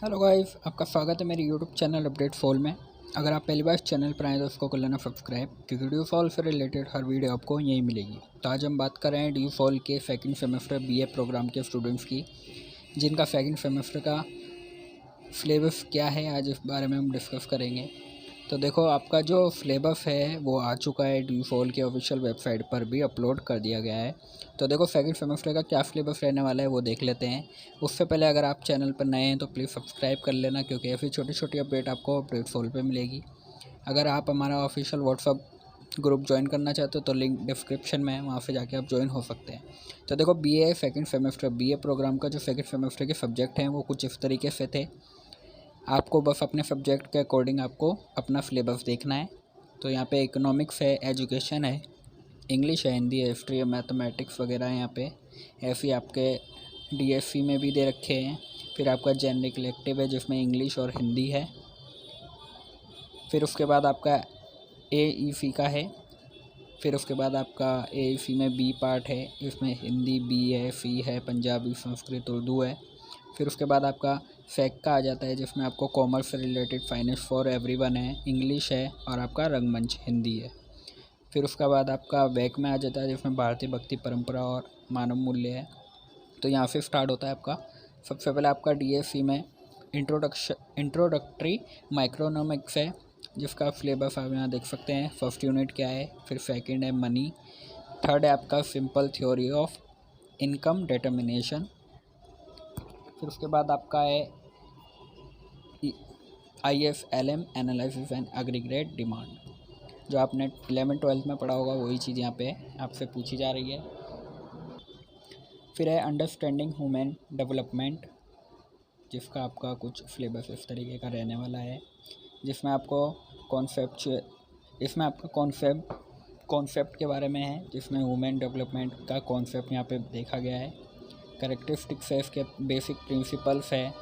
Hello guys, आपका स्वागत है मेरे यूट्यूब चैनल अपडेट फॉल में। अगर आप पहली बार इस चैनल पर आए तो उसको कर लेना सब्सक्राइब, क्योंकि ड्यू फॉल से रिलेटेड हर वीडियो आपको यहीं मिलेगी। तो आज हम बात कर रहे हैं ड्यू फॉल के सेकंड सेमेस्टर बीए प्रोग्राम के स्टूडेंट्स की, जिनका सेकंड सेमेस्टर का सिलेबस क्या है, आज इस बारे में हम डिस्कस करेंगे। तो देखो, आपका जो सिलेबस है वो आ चुका है, ड्यू फॉल के ऑफिशियल वेबसाइट पर भी अपलोड कर दिया गया है। तो देखो, सेकंड सेमेस्टर का क्या सिलेबस रहने वाला है वो देख लेते हैं। उससे पहले अगर आप चैनल पर नए हैं तो प्लीज़ सब्सक्राइब कर लेना, क्योंकि ऐसी छोटी छोटी अपडेट आपको अपडेट फॉल पे मिलेगी। अगर आप हमारा ऑफिशियल व्हाट्सअप ग्रुप ज्वाइन करना चाहते हो तो लिंक डिस्क्रिप्शन में है, वहाँ से जाके आप ज्वाइन हो सकते हैं। तो देखो, BA second semester BA program का जो सेकंड सेमेस्टर के सब्जेक्ट हैं वो कुछ इस तरीके से थे। आपको बस अपने सब्जेक्ट के अकॉर्डिंग आपको अपना सिलेबस देखना है। तो यहाँ पे इकोनॉमिक्स है, एजुकेशन है, इंग्लिश है, हिंदी है, हिस्ट्री है, मैथमेटिक्स वगैरह है यहाँ पे। ऐसे आपके डीएससी में भी दे रखे हैं। फिर आपका जनरल इलेक्टिव है जिसमें इंग्लिश और हिंदी है। फिर उसके बाद आपका एईसी का है। फिर उसके बाद आपका एईसी में बी पार्ट है, इसमें हिंदी बी है, सी है, पंजाबी, संस्कृत, उर्दू है। फिर उसके बाद आपका फैक का आ जाता है, जिसमें आपको कॉमर्स से रिलेटेड फाइनेंस फॉर एवरीवन है, इंग्लिश है और आपका रंगमंच हिंदी है। फिर उसके बाद आपका बैक में आ जाता है, जिसमें भारतीय भक्ति परंपरा और मानव मूल्य है। तो यहाँ से स्टार्ट होता है आपका। सबसे पहले आपका डीएससी में इंट्रोडक्टरी माइक्रोनॉमिक्स है, जिसका सिलेबस आप यहाँ देख सकते हैं। फर्स्ट यूनिट क्या है, फिर सेकंड है मनी, थर्ड है आपका simple theory of income determination. फिर उसके बाद आपका है IFLM analysis and aggregate demand. जो आपने 11th-12th में पढ़ा होगा वही चीज़ यहाँ पे आपसे पूछी जा रही है। फिर है अंडरस्टैंडिंग ह्यूमन डेवलपमेंट, जिसका आपका कुछ सिलेबस इस तरीके का रहने वाला है, जिसमें आपको इसमें आपका कॉन्सेप्ट के बारे में है, जिसमें ह्यूमन डेवलपमेंट का कॉन्सेप्ट यहाँ पे देखा गया है। कैरेक्टरिस्टिक्स है, इसके बेसिक प्रिंसिपल्स है,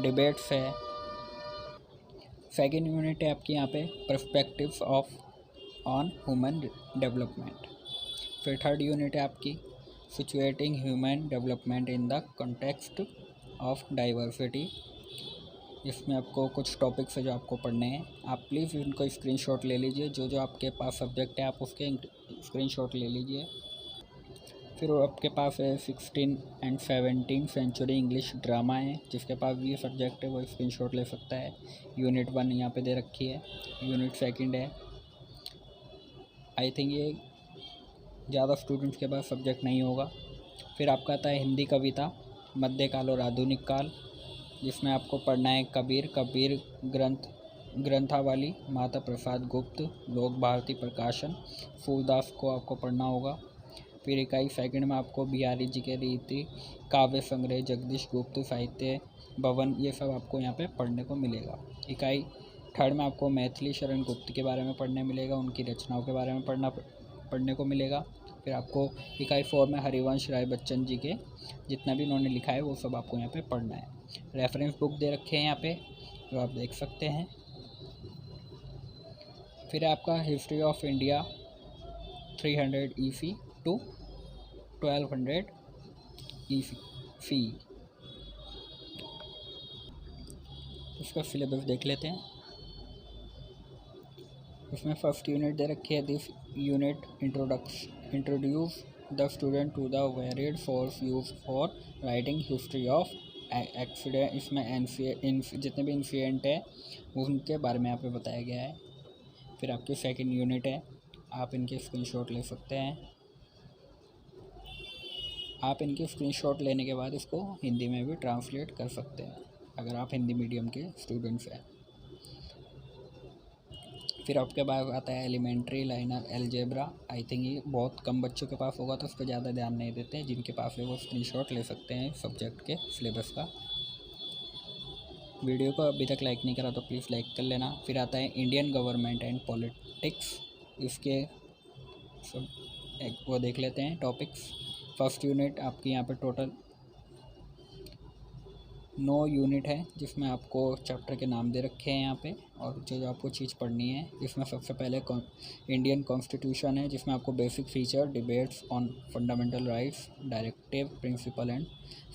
डिबेट्स है। सेकेंड यूनिट है आपकी यहाँ पे पर्सपेक्टिव्स ऑन ह्यूमन डेवलपमेंट। फिर थर्ड यूनिट है आपकी situating human development in the context of diversity. इसमें आपको कुछ टॉपिक्स है जो आपको पढ़ने हैं। आप प्लीज़ इनको स्क्रीनशॉट ले लीजिए, जो जो आपके पास सब्जेक्ट है आप उसके स्क्रीनशॉट ले लीजिए। फिर आपके पास है 16 एंड 17 सेंचुरी इंग्लिश ड्रामा है, जिसके पास भी ये सब्जेक्ट है वो स्क्रीनशॉट ले सकता है। यूनिट 1 यहाँ पे दे रखी है, यूनिट सेकंड है। आई थिंक ये ज़्यादा स्टूडेंट्स के पास सब्जेक्ट नहीं होगा। फिर आपका आता है हिंदी कविता, मध्यकाल और आधुनिक काल, जिसमें आपको पढ़ना है कबीर ग्रंथावली, माता प्रसाद गुप्त, लोक भारती प्रकाशन, फूलदास को आपको पढ़ना होगा। फिर इकाई सेकंड में आपको बिहारी जी के रीति, काव्य संग्रह, जगदीश गुप्त साहित्य भवन, ये सब आपको यहाँ पे पढ़ने को मिलेगा। इकाई थर्ड में आपको मैथिली शरण गुप्त के बारे में पढ़ने मिलेगा, उनकी रचनाओं के बारे में पढ़ने को मिलेगा। फिर आपको इकाई 4 में हरिवंश राय बच्चन जी के जितना भी उन्होंने लिखा है वो सब आपको यहाँ पे पढ़ना है। रेफरेंस बुक दे रखे हैं यहाँ पे, जो आप देख सकते हैं। फिर आपका history of India 300 EC to 1200 EC। इसका सिलेबस देख लेते हैं। इसमें फर्स्ट यूनिट दे रखी है, this unit introduce the student to the varied source use for writing history of accident. इसमें जितने भी इंसिडेंट है उनके बारे में यहाँ पे बताया गया है। फिर आपकी सेकंड यूनिट है, आप इनके स्क्रीनशॉट ले सकते हैं। आप इनके स्क्रीनशॉट लेने के बाद इसको हिंदी में भी ट्रांसलेट कर सकते हैं, अगर आप हिंदी मीडियम के स्टूडेंट्स हैं। फिर आपके पास आता है elementary linear algebra. I think ये बहुत कम बच्चों के पास होगा तो उस पर ज़्यादा ध्यान नहीं देते हैं, जिनके पास है वो स्क्रीनशॉट ले सकते हैं सब्जेक्ट के सिलेबस का। वीडियो को अभी तक लाइक नहीं करा तो प्लीज़ लाइक कर लेना। फिर आता है इंडियन गवर्नमेंट एंड पॉलिटिक्स, इसके सब वो देख लेते हैं टॉपिक्स। फर्स्ट यूनिट आपकी यहाँ पे टोटल 9 यूनिट है जिसमें आपको चैप्टर के नाम दे रखे हैं यहाँ पे, और जो आपको चीज़ पढ़नी है इसमें सबसे पहले इंडियन कॉन्स्टिट्यूशन है जिसमें आपको basic feature, debates on fundamental rights, directive, principle and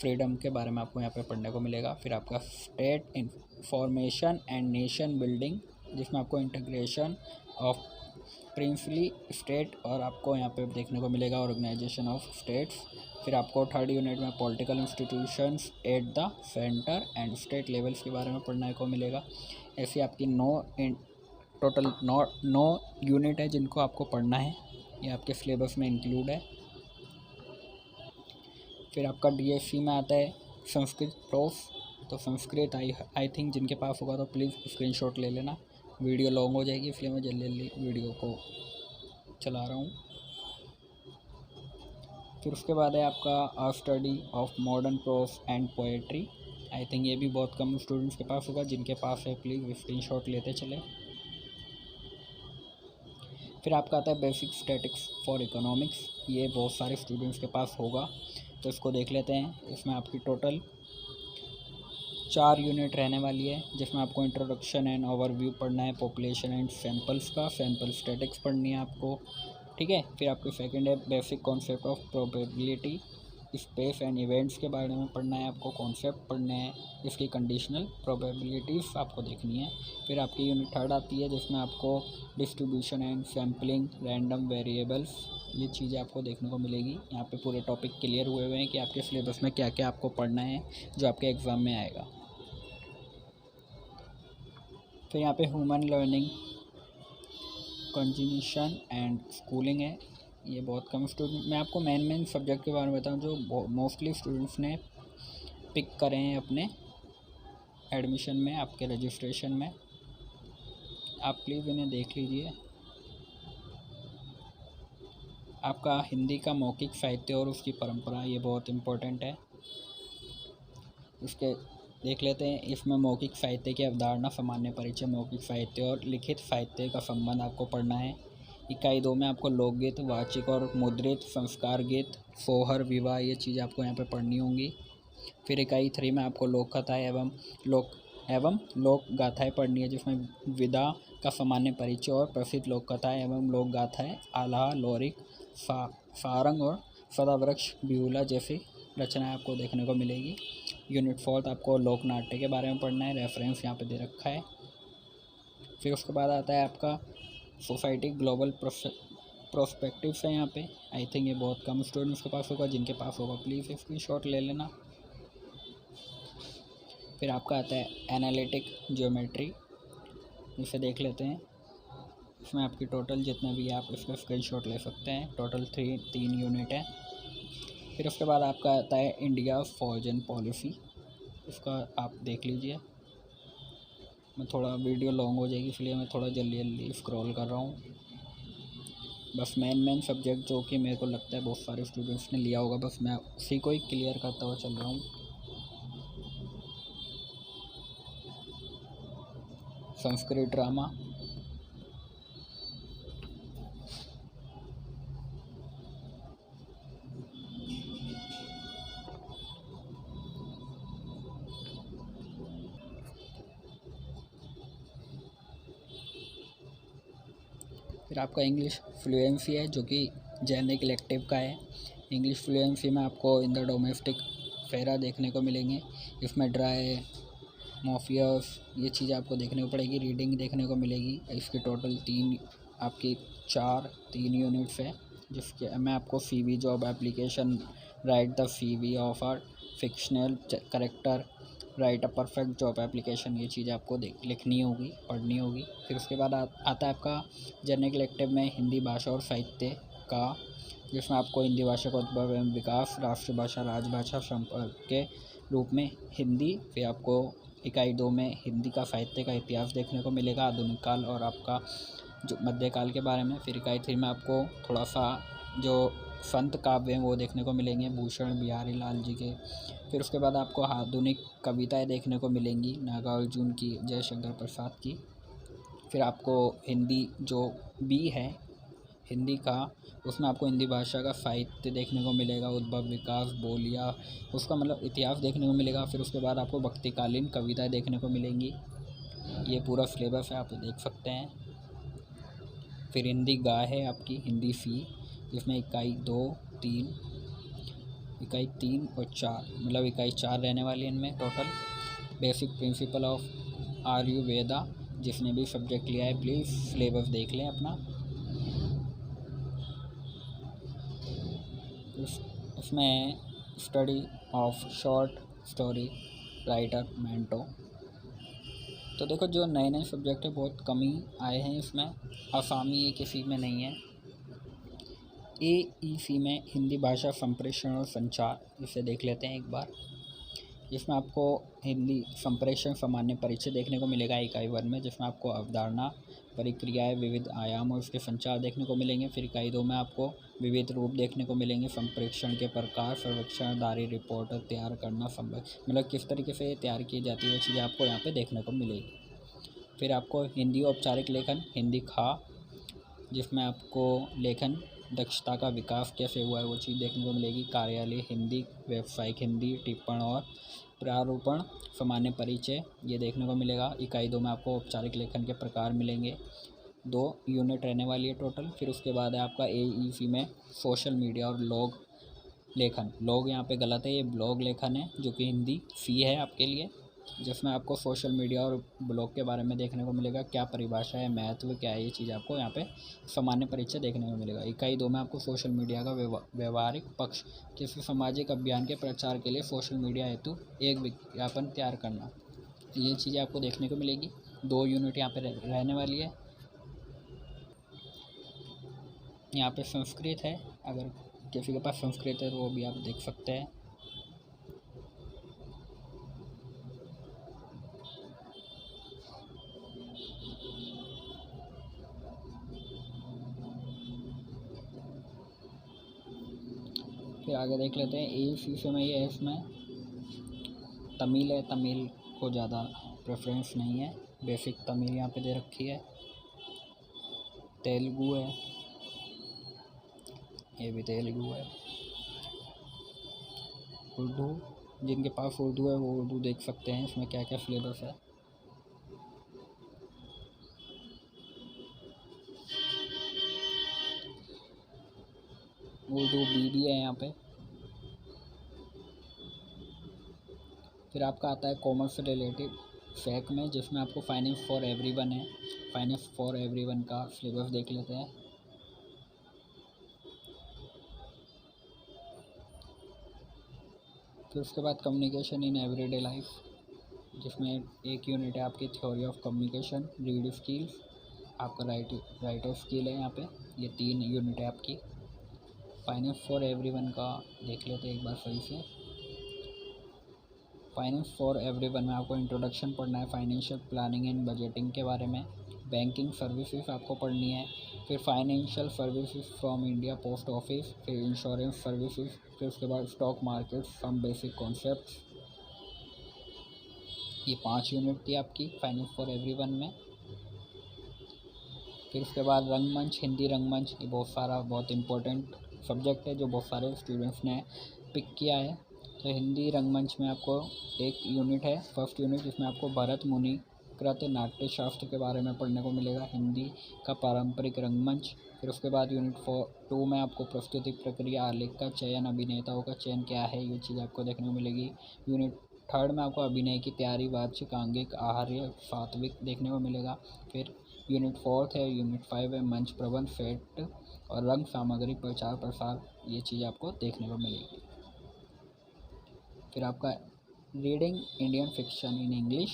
freedom के बारे में आपको यहाँ पे पढ़ने को मिलेगा। फिर आपका state information and nation building जिसमें आपको इंटीग्रेशन ऑफ प्रिंसली स्टेट और आपको यहाँ पे देखने को मिलेगा ऑर्गेनाइजेशन ऑफ स्टेट्स। फिर आपको थर्ड यूनिट में political institutions at the centre and state levels के बारे में पढ़ने को मिलेगा। ऐसी आपकी टोटल नौ यूनिट है जिनको आपको पढ़ना है, ये आपके सिलेबस में इंक्लूड है। फिर आपका DSC में आता है संस्कृत प्रोफ, तो संस्कृत आई थिंक जिनके पास होगा तो प्लीज़ स्क्रीनशॉट ले लेना, वीडियो लॉन्ग हो जाएगी इसलिए मैं जल्दी जल्दी वीडियो को चला रहा हूँ। फिर उसके बाद है आपका आ study of modern prose and poetry, I think ये भी बहुत कम स्टूडेंट्स के पास होगा, जिनके पास है प्लीज़ स्क्रीनशॉट लेते चले। फिर आपका आता है बेसिक स्टैटिक्स फॉर इकोनॉमिक्स, ये बहुत सारे स्टूडेंट्स के पास होगा तो इसको देख लेते हैं। इसमें आपकी टोटल 4 यूनिट रहने वाली है जिसमें आपको इंट्रोडक्शन एंड ओवरव्यू पढ़ना है, पॉपुलेशन एंड सैम्पल्स का, सैम्पल स्टैटिक्स पढ़नी है आपको, ठीक है। फिर आपकी सेकंड है basic concept of probability, space and events के बारे में पढ़ना है आपको, कॉन्सेप्ट पढ़ने हैं, इसकी कंडीशनल प्रोबेबिलिटीज़ आपको देखनी है। फिर आपकी यूनिट थर्ड आती है जिसमें आपको distribution and sampling, random variables, ये चीज़ें आपको देखने को मिलेगी। यहाँ पे पूरे टॉपिक क्लियर हुए हुए हैं कि आपके सिलेबस में क्या क्या आपको पढ़ना है जो आपके एग्ज़ाम में आएगा। फिर यहाँ पे ह्यूमन लर्निंग, कंजिनिशन एंड स्कूलिंग है, ये बहुत कम स्टूडेंट, मैं आपको मेन सब्जेक्ट के बारे में बताऊँ जो मोस्टली स्टूडेंट्स ने पिक करे हैं अपने एडमिशन में, आपके रजिस्ट्रेशन में, आप प्लीज़ इन्हें देख लीजिए। आपका हिंदी का मौखिक साहित्य और उसकी परंपरा, ये बहुत इम्पोर्टेंट है, उसके देख लेते हैं। इसमें मौखिक साहित्य की अवधारणा, सामान्य परिचय, मौखिक साहित्य और लिखित साहित्य का संबंध आपको पढ़ना है। इकाई 2 में आपको लोकगीत, वाचिक और मुद्रित, संस्कार गीत, सोहर, विवाह, ये चीज़ें आपको यहाँ पे पढ़नी होंगी। फिर इकाई 3 में आपको लोक कथाएँ एवं लोक गाथाएँ पढ़नी है जिसमें विदा का सामान्य परिचय और प्रसिद्ध लोक कथाएँ एवं लोक गाथाएँ, आल्हा, लोरिक, सारंग और सदावृक्ष बिहुला जैसी रचनाएँ आपको देखने को मिलेगी। यूनिट 4 आपको लोक नाट्य के बारे में पढ़ना है, रेफरेंस यहाँ पे दे रखा है। फिर उसके बाद आता है आपका सोसाइटी ग्लोबल प्रोस्पेक्टिव है, यहाँ पे आई थिंक ये बहुत कम स्टूडेंट्स के पास होगा, जिनके पास होगा प्लीज़ स्क्रीनशॉट ले लेना। फिर आपका आता है एनालिटिक ज्योमेट्री, इसे देख लेते हैं। इसमें आपकी टोटल जितने भी आप इसका स्क्रीनशॉट ले सकते हैं, टोटल 3 यूनिट है। फिर उसके बाद आपका आता है इंडिया फॉरेन पॉलिसी, इसका आप देख लीजिए, मैं थोड़ा वीडियो लॉन्ग हो जाएगी इसलिए मैं थोड़ा जल्दी जल्दी स्क्रॉल कर रहा हूँ। बस मेन सब्जेक्ट जो कि मेरे को लगता है बहुत सारे स्टूडेंट्स ने लिया होगा, बस मैं उसी को ही क्लियर करता हुआ चल रहा हूँ। संस्कृत ड्रामा, फिर आपका इंग्लिश फ्लुएंसी है जो कि जेनिक इलेक्टिव का है। इंग्लिश फ्लुएंसी में आपको इन द डोमेस्टिक फेरा देखने को मिलेंगे, इसमें ड्राई, मॉफियस, ये चीज़ें आपको देखने को पड़ेगी। रीडिंग देखने को मिलेगी, इसकी टोटल 3 यूनिट्स है जिसके मैं आपको CV job application, right the CV of a fictional character, right a perfect job application, ये चीज़ें आपको लिखनी होगी, पढ़नी होगी। फिर उसके बाद आता है आपका जनरल इलेक्टिव में हिंदी भाषा और साहित्य का, जिसमें आपको हिंदी भाषा का उद्भव एवं विकास, राष्ट्रभाषा, राजभाषा, संपर्क के रूप में हिंदी। फिर आपको इकाई 2 में हिंदी का साहित्य का इतिहास देखने को मिलेगा, आधुनिक काल और आपका जो मध्यकाल के बारे में। फिर इकाई 3 में आपको थोड़ा सा जो संत काव्य हैं वो देखने को मिलेंगे, भूषण बिहारी लाल जी के। फिर उसके बाद आपको आधुनिक कविताएं देखने को मिलेंगी, नागार्जुन की, जयशंकर प्रसाद की। फिर आपको हिंदी जो B है, हिंदी का, उसमें आपको हिंदी भाषा का साहित्य देखने को मिलेगा, उद्भव, विकास, बोलियाँ, उसका मतलब इतिहास देखने को मिलेगा। फिर उसके बाद आपको भक्तिकालीन कविताएँ देखने को मिलेंगी। ये पूरा सिलेबस है, आप देख सकते हैं। फिर हिंदी गा है आपकी, हिंदी सी, जिसमें इकाई 2, 3, इकाई 3 और 4, मतलब इकाई 4 रहने वाली है इनमें total. Basic principle of Ayurveda, जिसने भी सब्जेक्ट लिया है प्लीज़ सिलेबस देख लें अपना। इसमें study of short story writer Manto. तो देखो, जो नए नए सब्जेक्ट है बहुत कम ही आए हैं इसमें। आसामी ये किसी में नहीं है। AEC में हिंदी भाषा संप्रेषण और संचार, इसे देख लेते हैं एक बार। जिसमें आपको हिंदी संप्रेषण सामान्य परिचय देखने को मिलेगा इकाई 1 में, जिसमें आपको अवधारणा, प्रक्रियाएं, विविध आयाम और उसके संचार देखने को मिलेंगे। फिर इकाई 2 में आपको विविध रूप देखने को मिलेंगे, संप्रेषण के प्रकार, सर्वेक्षणधारी रिपोर्ट तैयार करना, मतलब किस तरीके से तैयार की जाती है वो चीज़ें आपको यहाँ पे देखने को मिलेगी। फिर आपको हिंदी औपचारिक लेखन, हिंदी खा, जिसमें आपको लेखन दक्षता का विकास कैसे हुआ है वो चीज़ देखने को मिलेगी। कार्यालय हिंदी, व्यावसायिक हिंदी, टिप्पण और प्रारूपण, सामान्य परिचय, ये देखने को मिलेगा। इकाई 2 में आपको औपचारिक लेखन के प्रकार मिलेंगे। 2 यूनिट रहने वाली है टोटल। फिर उसके बाद है आपका AEC में सोशल मीडिया और लोग लेखन। लोग यहाँ पे गलत है, ये ब्लॉग लेखन है, जो कि हिंदी सी है आपके लिए, जिसमें आपको सोशल मीडिया और ब्लॉग के बारे में देखने को मिलेगा। क्या परिभाषा है, महत्व क्या है, ये चीज़ आपको यहाँ पे सामान्य परिचय देखने को मिलेगा। इकाई 2 में आपको सोशल मीडिया का व्यवहारिक पक्ष, किसी सामाजिक अभियान के प्रचार के लिए सोशल मीडिया हेतु एक विज्ञापन तैयार करना, ये चीज़ें आपको देखने को मिलेगी। 2 यूनिट यहाँ पे रहने वाली है। यहाँ पे संस्कृत है, अगर किसी के पास संस्कृत है तो वो भी आप देख सकते हैं। फिर आगे देख लेते हैं। AEC में ये है, इसमें तमिल है, तमिल को ज़्यादा प्रेफरेंस नहीं है, बेसिक तमिल यहाँ पे दे रखी है। तेलुगु है, ये भी तेलुगु है। उर्दू, जिनके पास उर्दू है वो उर्दू देख सकते हैं, इसमें क्या क्या सिलेबस है। उर्दू BD है यहाँ पे। फिर आपका आता है कॉमर्स से रिलेटेड फैक में, जिसमें आपको फाइनेंस फॉर एवरीवन है। फाइनेंस फॉर एवरीवन का सिलेबस देख लेते हैं। फिर उसके बाद कम्युनिकेशन इन एवरीडे लाइफ, जिसमें एक यूनिट है आपकी theory of communication, read skills, आपका राइटर स्किल है यहाँ पे। ये 3 यूनिट है आपकी। फाइनेंस फॉर एवरीवन का देख लेते हैं एक बार सही से। फाइनेंस फॉर एवरीवन में आपको इंट्रोडक्शन पढ़ना है, फाइनेंशियल प्लानिंग एंड बजटिंग के बारे में। बैंकिंग सर्विसेज आपको पढ़नी है। फिर financial services from India post office, फिर इंश्योरेंस सर्विसेज, फिर उसके बाद stock market, some basic concepts. ये 5 यूनिट थी आपकी फाइनेंस फॉर एवरीवन में। फिर उसके बाद रंगमंच, हिंदी रंगमंच, ये बहुत इंपॉर्टेंट सब्जेक्ट है जो बहुत सारे स्टूडेंट्स ने पिक किया है। तो हिंदी रंगमंच में आपको एक यूनिट है, फर्स्ट यूनिट, जिसमें आपको भरत मुनि कृत नाट्य शास्त्र के बारे में पढ़ने को मिलेगा, हिंदी का पारंपरिक रंगमंच। फिर उसके बाद यूनिट 2 में आपको प्रस्तुति प्रक्रिया, आलेख का चयन, अभिनेताओं का चयन क्या है, ये चीज़ आपको देखने को मिलेगी। यूनिट 3 में आपको अभिनय की तैयारी, वाचिक, आंगिक, आहार्य, सात्विक देखने को मिलेगा। फिर यूनिट 4 है, यूनिट 5 है, मंच प्रबंध, सेट और रंग सामग्री, प्रचार प्रसार, ये चीज़ आपको देखने को मिलेगी। फिर आपका reading Indian fiction in English,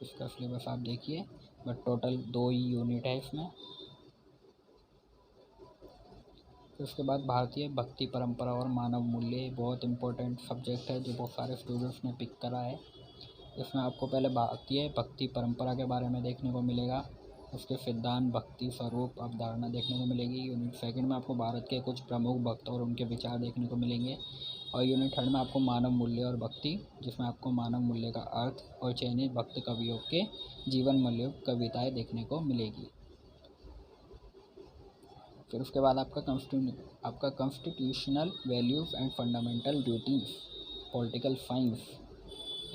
इसका सिलेबस आप देखिए, बट टोटल 2 ही यूनिट है इसमें। फिर उसके बाद भारतीय भक्ति परंपरा और मानव मूल्य, बहुत इंपॉर्टेंट सब्जेक्ट है जो बहुत सारे स्टूडेंट्स ने पिक करा है। इसमें आपको पहले भारतीय भक्ति परंपरा के बारे में देखने को मिलेगा, उसके सिद्धांत, भक्ति स्वरूप, अवधारणा देखने को मिलेगी। यूनिट 2 में आपको भारत के कुछ प्रमुख भक्त और उनके विचार देखने को मिलेंगे। और यूनिट 3 में आपको मानव मूल्य और भक्ति, जिसमें आपको मानव मूल्य का अर्थ और चयनित भक्त कवियों के जीवन मूल्य कविताएं देखने को मिलेगी। फिर उसके बाद आपका constitutional values and fundamental duties, political science,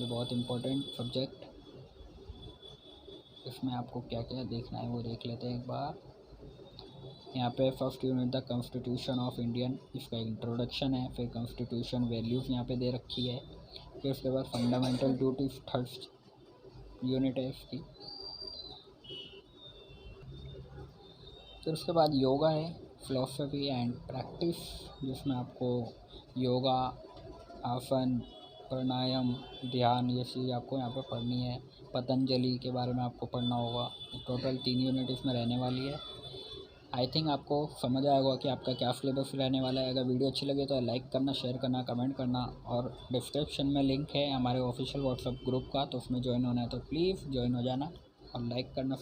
ये बहुत इम्पोर्टेंट सब्जेक्ट। इसमें आपको क्या क्या देखना है वो देख लेते हैं एक बार। यहाँ पे first unit the constitution of Indian, इसका इंट्रोडक्शन है। फिर कॉन्स्टिट्यूशन वैल्यूज़ यहाँ पे दे रखी है। फिर उसके बाद फंडामेंटल ड्यूटीज़ थर्ड यूनिट है इसकी। फिर उसके बाद योगा है, फिलॉसफी एंड प्रैक्टिस, जिसमें आपको योगा, आसन, प्राणायाम, ध्यान, ये चीज़ आपको यहाँ पे पढ़नी है। पतंजलि के बारे में आपको पढ़ना होगा। टोटल 3 यूनिट इसमें रहने वाली है। आई थिंक आपको समझ आया होगा कि आपका क्या सिलेबस रहने वाला है। अगर वीडियो अच्छी लगे तो लाइक करना, शेयर करना, कमेंट करना, और डिस्क्रिप्शन में लिंक है हमारे ऑफिशियल व्हाट्सएप ग्रुप का, तो उसमें ज्वाइन होना है तो प्लीज़ ज्वाइन हो जाना और लाइक करना।